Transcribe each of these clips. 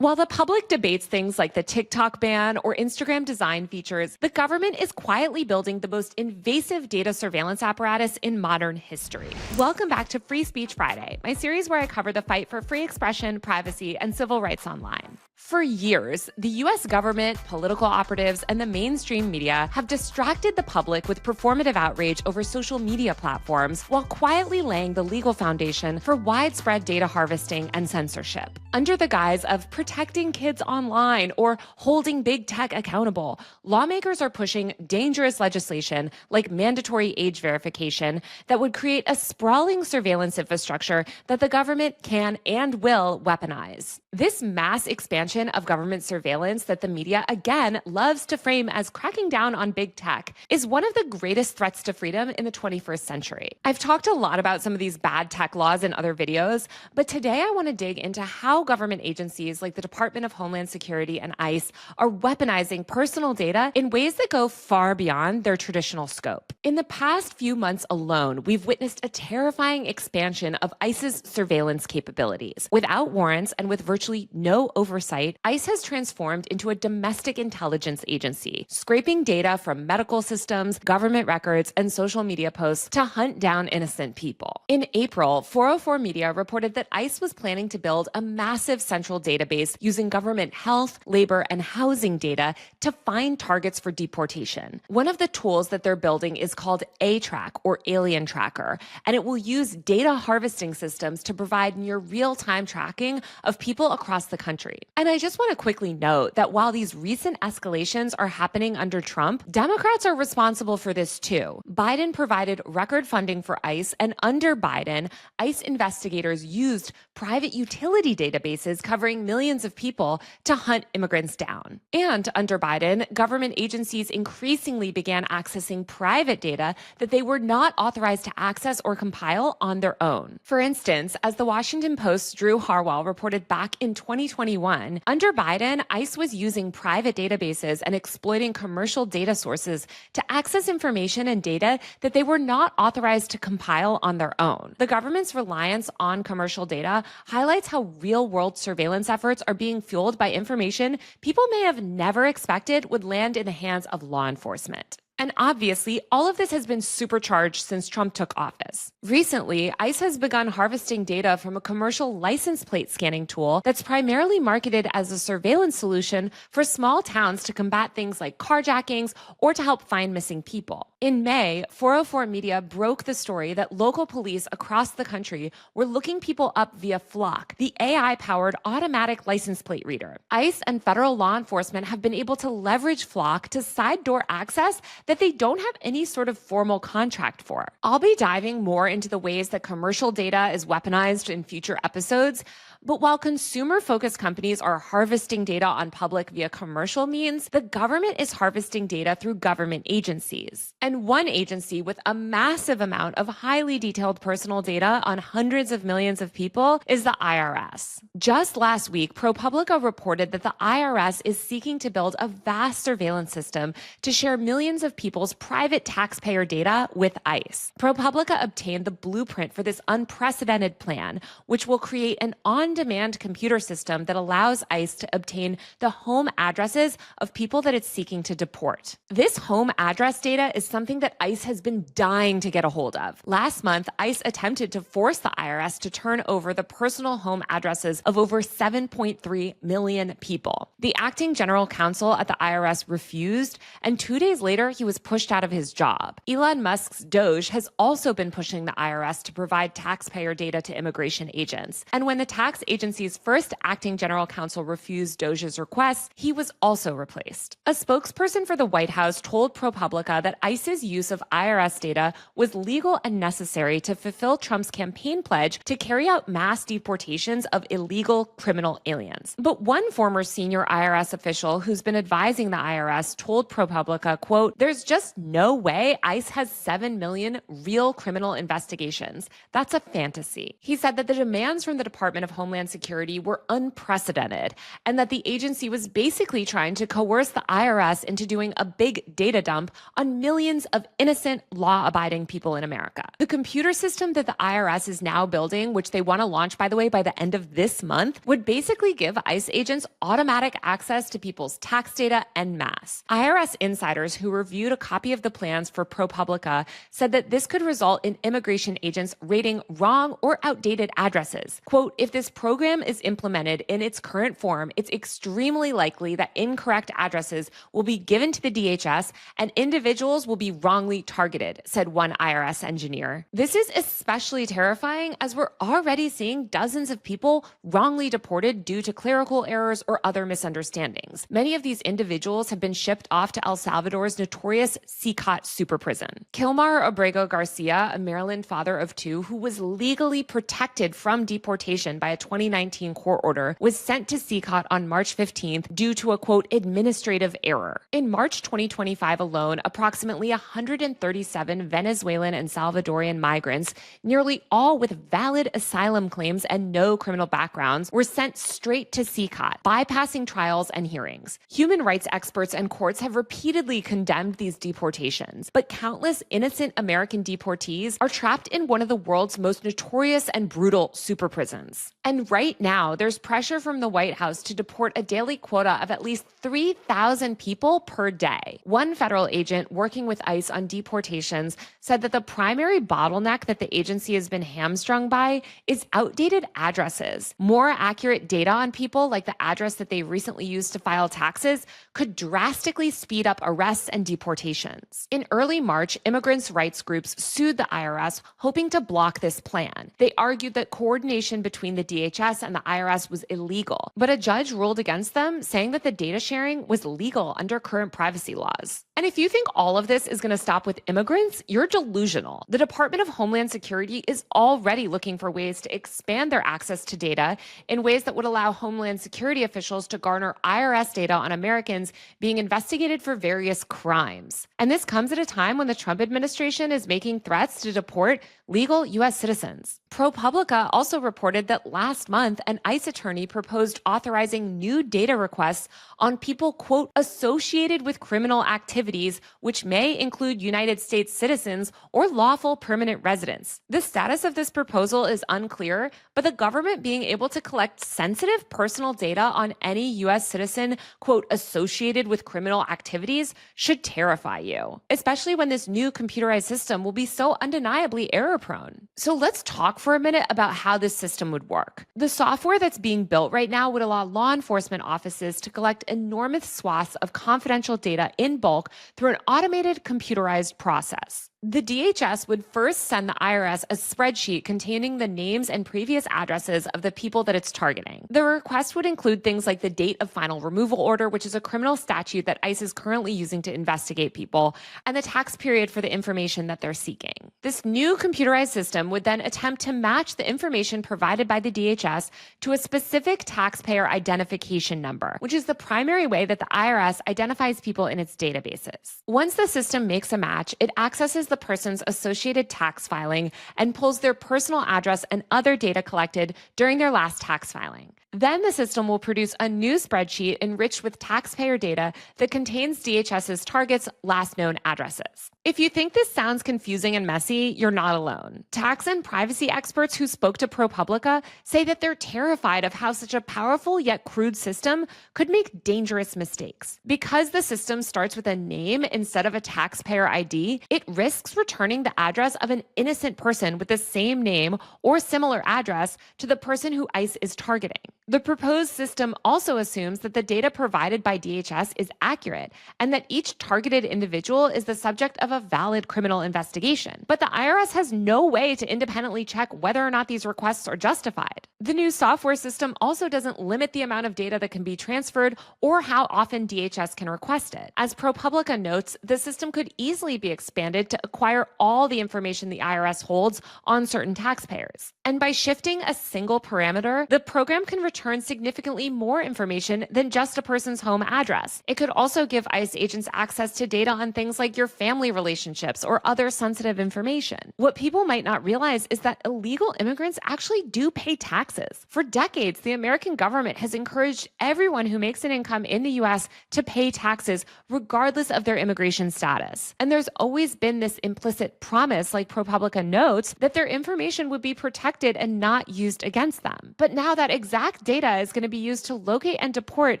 While the public debates things like the TikTok ban or Instagram design features, the government is quietly building the most invasive data surveillance apparatus in modern history. Welcome back to Free Speech Friday, my series where I cover the fight for free expression, privacy, and civil rights online. For years, the US government, political operatives, and the mainstream media have distracted the public with performative outrage over social media platforms while quietly laying the legal foundation for widespread data harvesting and censorship. Under the guise of protecting kids online or holding big tech accountable, lawmakers are pushing dangerous legislation like mandatory age verification that would create a sprawling surveillance infrastructure that the government can and will weaponize. This mass expansion of government surveillance that the media again loves to frame as cracking down on big tech is one of the greatest threats to freedom in the 21st century. I've talked a lot about some of these bad tech laws in other videos, but today I want to dig into how government agencies like the Department of Homeland Security and ICE are weaponizing personal data in ways that go far beyond their traditional scope. In the past few months alone, we've witnessed a terrifying expansion of ICE's surveillance capabilities. Without warrants and with virtually no oversight, ICE has transformed into a domestic intelligence agency, scraping data from medical systems, government records, and social media posts to hunt down innocent people. In April, 404 Media reported that ICE was planning to build a massive central database using government health, labor, and housing data to find targets for deportation. One of the tools that they're building is called A-Track, or Alien Tracker, and it will use data harvesting systems to provide near real-time tracking of people across the country. And I just want to quickly note that while these recent escalations are happening under Trump, Democrats are responsible for this too. Biden provided record funding for ICE, and under Biden, ICE investigators used private utility databases covering millions of people to hunt immigrants down. And under Biden, government agencies increasingly began accessing private data that they were not authorized to access or compile on their own. For instance, as the Washington Post's Drew Harwell reported back in 2021, under Biden, ICE was using private databases and exploiting commercial data sources to access information and data that they were not authorized to compile on their own. The government's reliance on commercial data highlights how real-world surveillance efforts are being fueled by information people may have never expected would land in the hands of law enforcement. And obviously, all of this has been supercharged since Trump took office. Recently, ICE has begun harvesting data from a commercial license plate scanning tool that's primarily marketed as a surveillance solution for small towns to combat things like carjackings or to help find missing people. In May, 404 Media broke the story that local police across the country were looking people up via Flock, the AI-powered automatic license plate reader. ICE and federal law enforcement have been able to leverage Flock to side door access that they don't have any sort of formal contract for. I'll be diving more into the ways that commercial data is weaponized in future episodes, but while consumer-focused companies are harvesting data on public via commercial means, the government is harvesting data through government agencies. And one agency with a massive amount of highly detailed personal data on hundreds of millions of people is the IRS. Just last week, ProPublica reported that the IRS is seeking to build a vast surveillance system to share millions of people's private taxpayer data with ICE. ProPublica obtained the blueprint for this unprecedented plan, which will create an on-demand computer system that allows ICE to obtain the home addresses of people that it's seeking to deport. This home address data is something that ICE has been dying to get a hold of. Last month, ICE attempted to force the IRS to turn over the personal home addresses of over 7.3 million people. The acting general counsel at the IRS refused, and 2 days later, he was pushed out of his job. Elon Musk's Doge has also been pushing the IRS to provide taxpayer data to immigration agents. And when the tax agency's first acting general counsel refused Doge's request, he was also replaced. A spokesperson for the White House told ProPublica that ICE's use of IRS data was legal and necessary to fulfill Trump's campaign pledge to carry out mass deportations of illegal criminal aliens. But one former senior IRS official who's been advising the IRS told ProPublica, quote, "There's just no way ICE has 7 million real criminal investigations. That's a fantasy." He said that the demands from the Department of Homeland Homeland Security were unprecedented, and that the agency was basically trying to coerce the IRS into doing a big data dump on millions of innocent, law-abiding people in America. The computer system that the IRS is now building, which they want to launch, by the way, by the end of this month, would basically give ICE agents automatic access to people's tax data en masse. IRS insiders who reviewed a copy of the plans for ProPublica said that this could result in immigration agents rating wrong or outdated addresses. Quote, if this program is implemented in its current form, it's extremely likely that incorrect addresses will be given to the DHS and individuals will be wrongly targeted, said one IRS engineer. This is especially terrifying as we're already seeing dozens of people wrongly deported due to clerical errors or other misunderstandings. Many of these individuals have been shipped off to El Salvador's notorious CCOT super prison. Kilmar Abrego Garcia, a Maryland father of two who was legally protected from deportation by a 2019 court order, was sent to CCOT on March 15th due to a, quote, administrative error. In March 2025 alone, approximately 137 Venezuelan and Salvadorian migrants, nearly all with valid asylum claims and no criminal backgrounds, were sent straight to CCOT, bypassing trials and hearings. Human rights experts and courts have repeatedly condemned these deportations, but countless innocent American deportees are trapped in one of the world's most notorious and brutal super prisons. And right now, there's pressure from the White House to deport a daily quota of at least 3,000 people per day. One federal agent working with ICE on deportations said that the primary bottleneck that the agency has been hamstrung by is outdated addresses. More accurate data on people, like the address that they recently used to file taxes, could drastically speed up arrests and deportations. In early March, immigrants' rights groups sued the IRS, hoping to block this plan. They argued that coordination between the DHS and the IRS was illegal, but a judge ruled against them, saying that the data sharing was legal under current privacy laws. And if you think all of this is going to stop with immigrants, you're delusional. The Department of Homeland Security is already looking for ways to expand their access to data in ways that would allow Homeland Security officials to garner IRS data on Americans being investigated for various crimes. And this comes at a time when the Trump administration is making threats to deport legal U.S. citizens. ProPublica also reported that last month, an ICE attorney proposed authorizing new data requests on people, quote, associated with criminal activities, which may include United States citizens or lawful permanent residents. The status of this proposal is unclear, but the government being able to collect sensitive personal data on any U.S. citizen, quote, associated with criminal activities should terrify you, especially when this new computerized system will be so undeniably error-prone. So let's talk for a minute about how this system would work. The software that's being built right now would allow law enforcement offices to collect enormous swaths of confidential data in bulk through an automated computerized process. The DHS would first send the IRS a spreadsheet containing the names and previous addresses of the people that it's targeting. The request would include things like the date of final removal order, which is a criminal statute that ICE is currently using to investigate people, and the tax period for the information that they're seeking. This new computerized system would then attempt to match the information provided by the DHS to a specific taxpayer identification number, which is the primary way that the IRS identifies people in its databases. Once the system makes a match, it accesses the person's associated tax filing and pulls their personal address and other data collected during their last tax filing. Then the system will produce a new spreadsheet enriched with taxpayer data that contains DHS's targets' last known addresses. If you think this sounds confusing and messy, you're not alone. Tax and privacy experts who spoke to ProPublica say that they're terrified of how such a powerful yet crude system could make dangerous mistakes. Because the system starts with a name instead of a taxpayer ID, it risks returning the address of an innocent person with the same name or similar address to the person who ICE is targeting. The proposed system also assumes that the data provided by DHS is accurate and that each targeted individual is the subject of a valid criminal investigation. But the IRS has no way to independently check whether or not these requests are justified. The new software system also doesn't limit the amount of data that can be transferred or how often DHS can request it. As ProPublica notes, the system could easily be expanded to acquire all the information the IRS holds on certain taxpayers. And by shifting a single parameter, the program can return significantly more information than just a person's home address. It could also give ICE agents access to data on things like your family relationships or other sensitive information. What people might not realize is that illegal immigrants actually do pay taxes. For decades, the American government has encouraged everyone who makes an income in the U.S. to pay taxes, regardless of their immigration status. And there's always been this implicit promise, like ProPublica notes, that their information would be protected and not used against them. But now that exact data is going to be used to locate and deport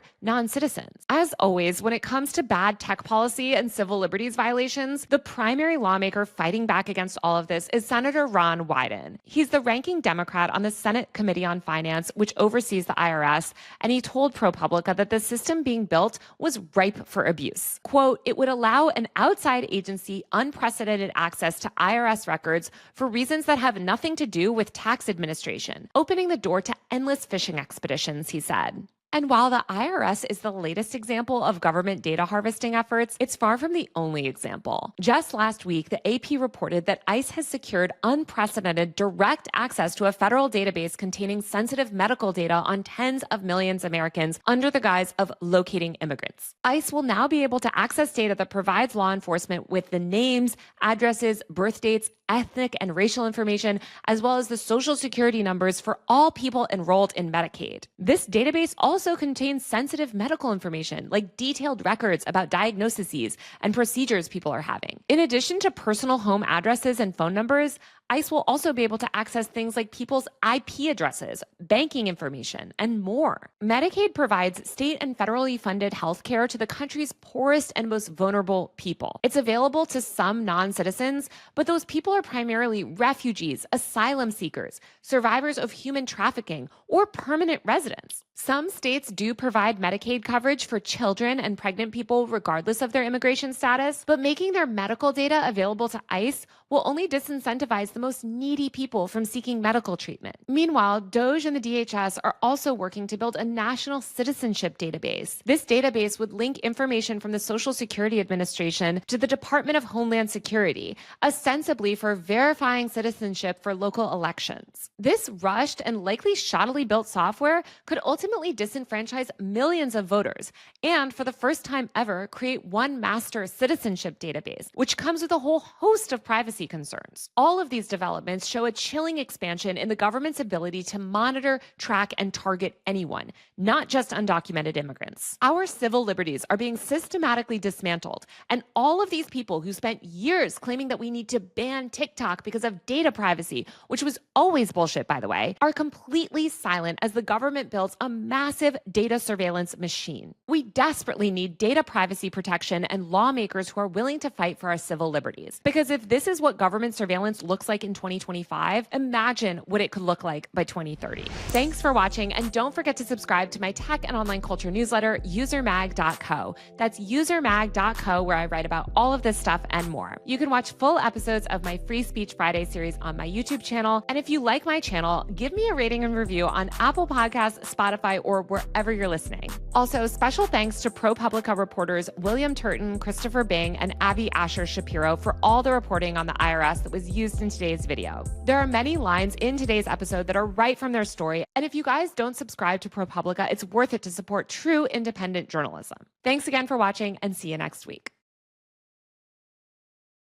non-citizens. As always, when it comes to bad tech policy and civil liberties violations, the primary lawmaker fighting back against all of this is Senator Ron Wyden. He's the ranking Democrat on the Senate Committee on Finance, which oversees the IRS, and he told ProPublica that the system being built was ripe for abuse. Quote, "It would allow an outside agency unprecedented access to IRS records for reasons that have nothing to do with tax administration, opening the door to endless fishing expeditions," he said. And while the IRS is the latest example of government data harvesting efforts, it's far from the only example. Just last week, the AP reported that ICE has secured unprecedented direct access to a federal database containing sensitive medical data on tens of millions of Americans under the guise of locating immigrants. ICE will now be able to access data that provides law enforcement with the names, addresses, birth dates, ethnic and racial information, as well as the social security numbers for all people enrolled in Medicaid. This database also contains sensitive medical information, like detailed records about diagnoses and procedures people are having. In addition to personal home addresses and phone numbers, ICE will also be able to access things like people's IP addresses, banking information, and more. Medicaid provides state and federally funded health care to the country's poorest and most vulnerable people. It's available to some non-citizens, but those people are primarily refugees, asylum seekers, survivors of human trafficking, or permanent residents. Some states do provide Medicaid coverage for children and pregnant people regardless of their immigration status, but making their medical data available to ICE will only disincentivize the most needy people from seeking medical treatment. Meanwhile, DOJ and the DHS are also working to build a national citizenship database. This database would link information from the Social Security Administration to the Department of Homeland Security, ostensibly for verifying citizenship for local elections. This rushed and likely shoddily built software could ultimately disenfranchise millions of voters and, for the first time ever, create one master citizenship database, which comes with a whole host of privacy concerns. All of these developments show a chilling expansion in the government's ability to monitor, track, and target anyone, not just undocumented immigrants. Our civil liberties are being systematically dismantled, and all of these people who spent years claiming that we need to ban TikTok because of data privacy, which was always bullshit, by the way, are completely silent as the government builds a massive data surveillance machine. We desperately need data privacy protection and lawmakers who are willing to fight for our civil liberties. Because if this is what government surveillance looks like in 2025, imagine what it could look like by 2030. Thanks for watching, and don't forget to subscribe to my tech and online culture newsletter, usermag.co. That's usermag.co, where I write about all of this stuff and more. You can watch full episodes of my Free Speech Friday series on my YouTube channel, and if you like my channel, give me a rating and review on Apple Podcasts, Spotify, or wherever you're listening. Also, special thanks to ProPublica reporters William Turton, Christopher Bing, and Avi Asher Shapiro for all the reporting on the IRS that was used in today's video. There are many lines in today's episode that are right from their story, and if you guys don't subscribe to ProPublica, it's worth it to support true independent journalism. Thanks again for watching, and see you next week.